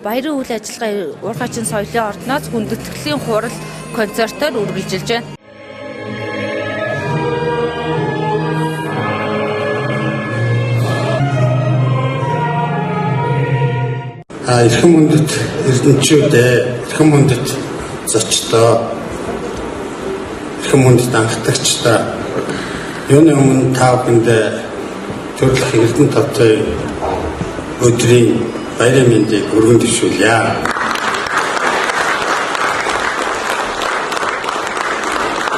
Баярын үйл ажиллагаа Уурхайчин соёлын ордноос хүндэтгэлийн хурал концертоор үргэлжилж байна. Эрхэм хүндэт эрдэмтчүүд, эрхэм хүндэт зочдоо, эрхэм хүндэт анхдагчдаа юуны өмнө та бүхэнд төрөлх Эрдэнэ хотын өдрийн баярын мэндийг өргөн дэвшүүлье.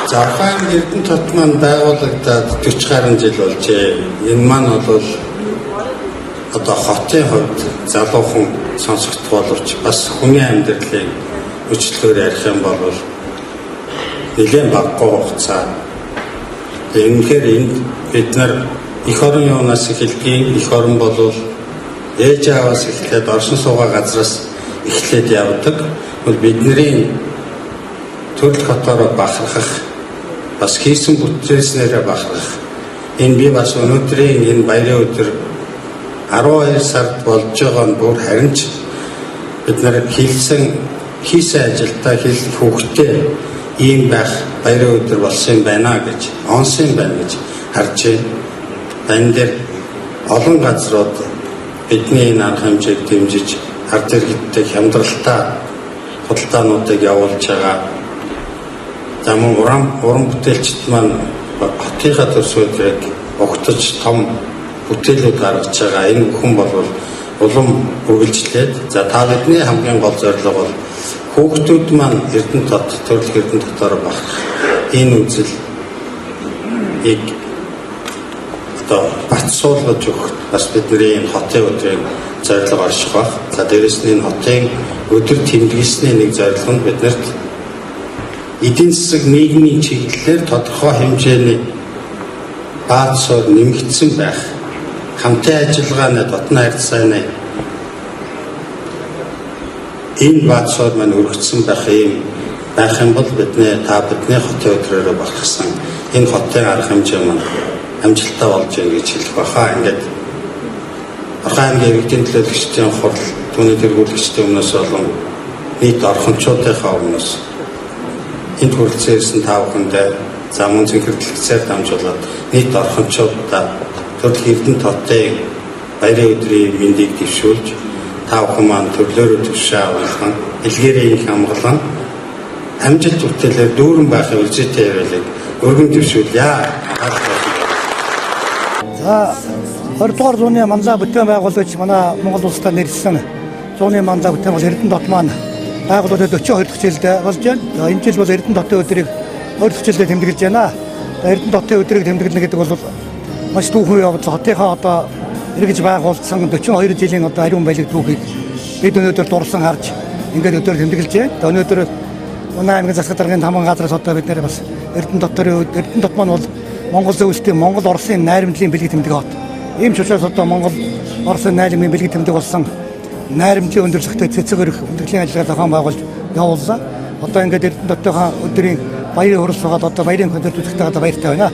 Заахын Эрдэнэ хот маань байгуулагдаад 40 гаруй жил болжээ. Энэ маань бол одоо хотын хувьд залуухан сонсогдох боловч бас хүний амьдралыг өчлөөр ярих юм бол нэлээд багагүй хугацаа. Үнэхээр энд бид нар эх орон юунаас эхэлдэг, эх орон бол ээж аваас эхлээд оршин суугаа газраас эхлээд явдаг. Бидний төрөл хотоороо бахархах, бас хийсэн бүтээснээрээ бахархах. Энэ би бас өнөөдрийн энэ баярын өдөр 12 сард болж байгаа нь бүр харин ч бид нар хийсэн ажилдаа хийх хөвгтэй ийм байх баярын өдөр болсон байна гэж онсон байна гэж харж байна. Энэ дээр олон газрууд бидний энэ арга хэмжээг дэмжиж ард иргэдтэй хямдралтай худалдаануудыг явуулж байгаа. За мөн уран бүтээлчд маань хотынхаа төсвөөдрийг огтж том бүтээлүүд гаргаж байгаа. Энэ бүхэн бол улам үргэлжлээд за та бидний хамгийн гол зорилго бол хүүхдүүд маань Эрдэнэ хот, төрөлх Эрдэнэ хотоор бахарх. Энэ үзлийг одоо бацсуулгаж өгөх бас бидний энэ хотын өдрийн зорилго орших баг. За дээрэс нь энэ хотын өдөр тэмдэглэсний нэг зорилго нь биднэрт эдийн засаг нийгмийн чиглэлээр тодорхой хэмжээний бааз суур нэмэгдсэн байх. Хамтын ажиллагааны дотны харьцааны энэ бааз суур маань өргөцсөн байх юм бол бидний хотын өдрөөрөө багтсан энэ хотын арга хэмжээ маань амжилттай болж байна гэж хэлэх баха. Ингээд Орхон аймгийн иргэдийн төлөөлөгчдийн хурал, түүний тэргүүлэгчдийн өмнөөс болон нийт орхончуудынхаа өмнөөс энд хүрэлцэн ирсэн та бүхэндээ за мөн зэнхэрдлэгцээр дамжуулаад нийт орхончуудаа төрөлх Эрдэнэ хотын баярын өдрийн мэндийг дэвшүүлж та бүхэн маань төрлөөрөө төвшөө авалган илгээрээ их амгалан амжилт бүтээлээр дүүрэн байхын үлзийтэй явуулыг өргөн дэвшүүлье. За 20 дугаар зууны манлай бүтээн байгуулагч манай Монгол улстай нэрсэн зууны манлай бүтээн бол Эрдэнэ хот маань байгуулагдаад 42 дахь жилд болж байна. Энэ жил бол Эрдэнэ хотын өдрийг 20 дахь жилдээ тэмдэглэж байна. Эрдэнэ хотын өдрийг тэмдэглэнэ гэдэг бол маш түүхэн явдал хотынхаа одоо эргэж байгуулсан 42 жилийн одоо ариун баялаг түүхийг бид өнөөдөр дурсан харж ингээд өдөр тэмдэглэж байна. Өнөөдөр Унаа аймгийн засаг даргын 5 газраас одоо бид нэр бас Эрдэнэ хот маань бол Монгол зөвлөлтийн Монгол Оросын найрамдлын бэлэг тэмдэг хот. Ийм ч учраас одоо Монгол Оросын найрамдлын бэлэг тэмдэг болсон найрамдлын өндөрлөгтэй цэцэг өрх өндөрлөлийн ажиллагаа зохион байгуулж явууллаа. Одоо ингээд Эрдэнэ хотынхаа өдрийн баярын хурал суугаад одоо баярын концерт үзэхдээ одоо баяртай байна.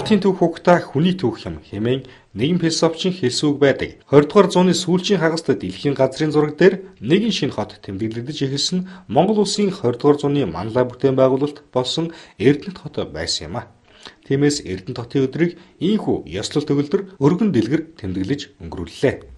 Хотын түүх хугтаа хүний түүх юм хэмээн нэгэн философчин хэлсэн үг байдаг. 20 дугаар зууны сүүлчийн хагаст дэлхийн газрын зураг дээр нэгэн шинэ хот тэмдэглэгдэж эхэлсэн Монгол улсын 20 дугаар зууны манлай бүтээн байгуулалт болсон Эрдэнэ хот байсан юм а. Тиймээс Эрдэнэ хотын өдрийг ийхүү ёслол төгөлдөр өргөн дэлгэр тэмдэглэж өнгөрүүллээ.